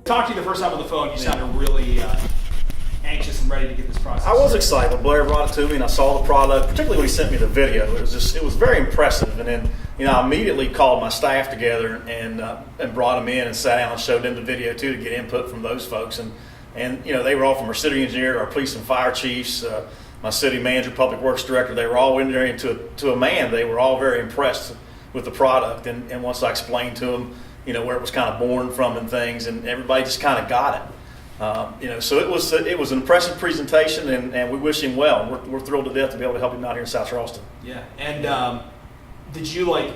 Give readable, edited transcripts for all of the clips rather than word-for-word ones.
talked to you the first time on the phone, you sounded really anxious and ready to get this process. I was excited when Blair brought it to me and I saw the product, particularly when he sent me the video. It was very impressive. And then, I immediately called my staff together and brought them in and sat down and showed them the video too to get input from those folks. And they were all from our city engineer, our police and fire chiefs, my city manager, public works director. They were all in there, and to a man, they were all very impressed with the product. And once I explained to them, where it was kind of born from and things, and everybody just kind of got it. So it was an impressive presentation, and we wish him well. We're thrilled to death to be able to help him out here in South Charleston. Yeah, and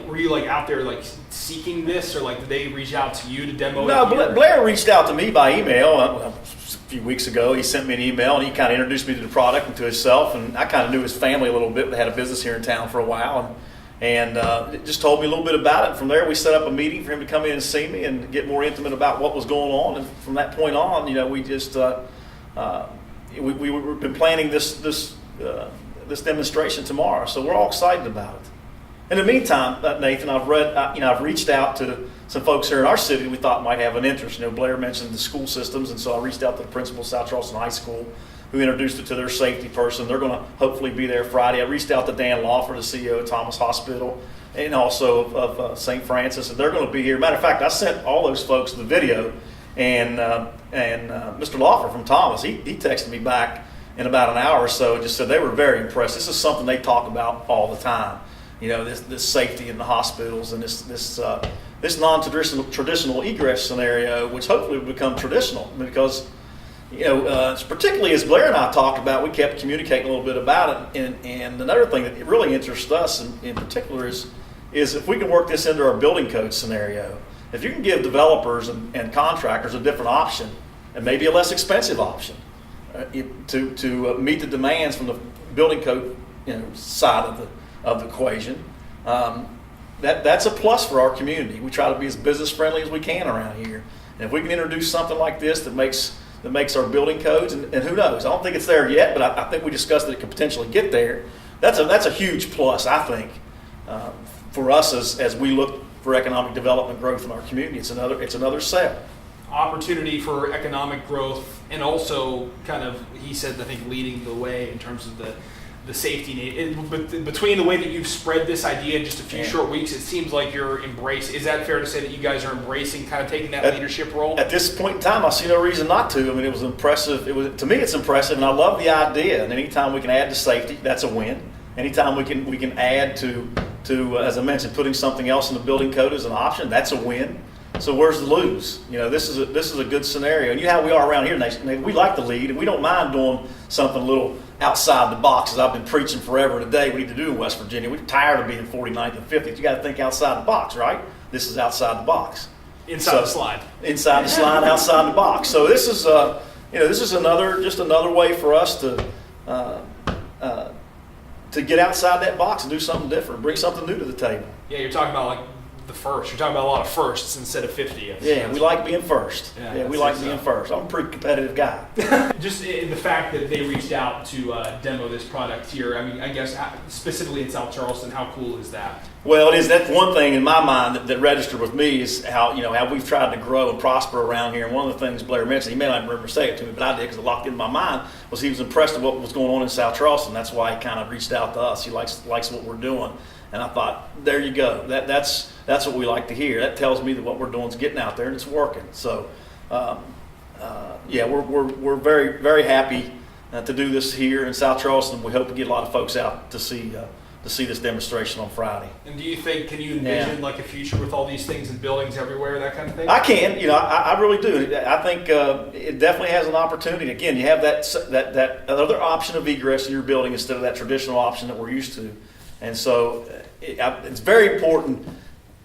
were you out there seeking this, or did they reach out to you to demo it? No, Blair reached out to me by email a few weeks ago. He sent me an email and he kind of introduced me to the product and to himself, and I kind of knew his family a little bit. They had a business here in town for a while, and just told me a little bit about it. From there, we set up a meeting for him to come in and see me and get more intimate about what was going on. And from that point on, we just we've been planning this demonstration tomorrow, so we're all excited about it. In the meantime, Nathan, I've reached out to some folks here in our city we thought might have an interest. Blair mentioned the school systems, and so I reached out to the principal of South Charleston High School, who introduced it to their safety person. They're going to hopefully be there Friday. I reached out to Dan Lawford, the CEO of Thomas Hospital, and also of St. Francis, and they're going to be here. Matter of fact, I sent all those folks the video, and Mr. Lawford from Thomas, he texted me back in about an hour or so and just said they were very impressed. This is something they talk about all the time. This safety in the hospitals and this non-traditional egress scenario, which hopefully will become traditional, because particularly as Blair and I talked about, we kept communicating a little bit about it. And another thing that really interests us in particular is if we can work this into our building code scenario. If you can give developers and contractors a different option, and maybe a less expensive option, to meet the demands from the building code side of the equation, that's a plus for our community. We try to be as business friendly as we can around here, and if we can introduce something like this that makes our building codes, and who knows, I don't think it's there yet, but I think we discussed that it could potentially get there. That's a huge plus, I think, for us as we look for economic development growth in our community. It's another sale. Opportunity for economic growth, and also kind of, he said, I think, leading the way in terms of the safety need. Between the way that you've spread this idea in just a few short weeks, it seems like you're embracing. Is that fair to say that you guys are embracing, kind of taking that leadership role? At this point in time, I see no reason not to. I mean, it was impressive. To me, it's impressive, and I love the idea. And anytime we can add to safety, that's a win. Anytime we can add to as I mentioned, putting something else in the building code as an option, that's a win. So where's the lose? This is a good scenario. And you know how we are around here, Nation. We like to lead, and we don't mind doing something a little outside the box, as I've been preaching forever today we need to do in West Virginia. We're tired of being 49th and 50th. You got to think outside the box, right? This is outside the box. Inside the slide. Inside the slide, outside the box. So this is another way for us to get outside that box and do something different, bring something new to the table. Yeah, you're talking about the first. You're talking about a lot of firsts instead of 50. Yeah, we like being first. Yeah, we like being first. I'm a pretty competitive guy. Just in the fact that they reached out to demo this product here, I mean, I guess specifically in South Charleston, how cool is that? Well, it is. That's one thing in my mind that registered with me is how we've tried to grow and prosper around here. And one of the things Blair mentioned, he may not remember saying it to me, but I did because it locked in my mind, was he was impressed with what was going on in South Charleston. That's why he kind of reached out to us. He likes what we're doing. And I thought, there you go. That's what we like to hear. That tells me that what we're doing is getting out there and it's working. So, we're very, very happy to do this here in South Charleston. We hope to get a lot of folks out to see this demonstration on Friday. And do you think, can you envision like a future with all these things in buildings everywhere, that kind of thing? I can. I really do. I think it definitely has an opportunity. Again, you have that other option of egress in your building instead of that traditional option that we're used to. And so it's very important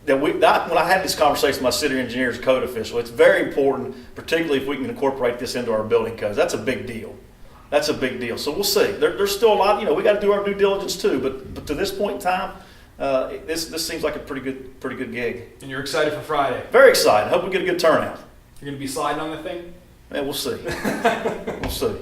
that when I had this conversation with my city engineer's code official, it's very important, particularly if we can incorporate this into our building codes. That's a big deal. That's a big deal. So we'll see. There's still a lot, we got to do our due diligence too. But to this point in time, this seems like a pretty good gig. And you're excited for Friday? Very excited. Hope we get a good turnout. You're going to be sliding on the thing? Yeah, we'll see. We'll see.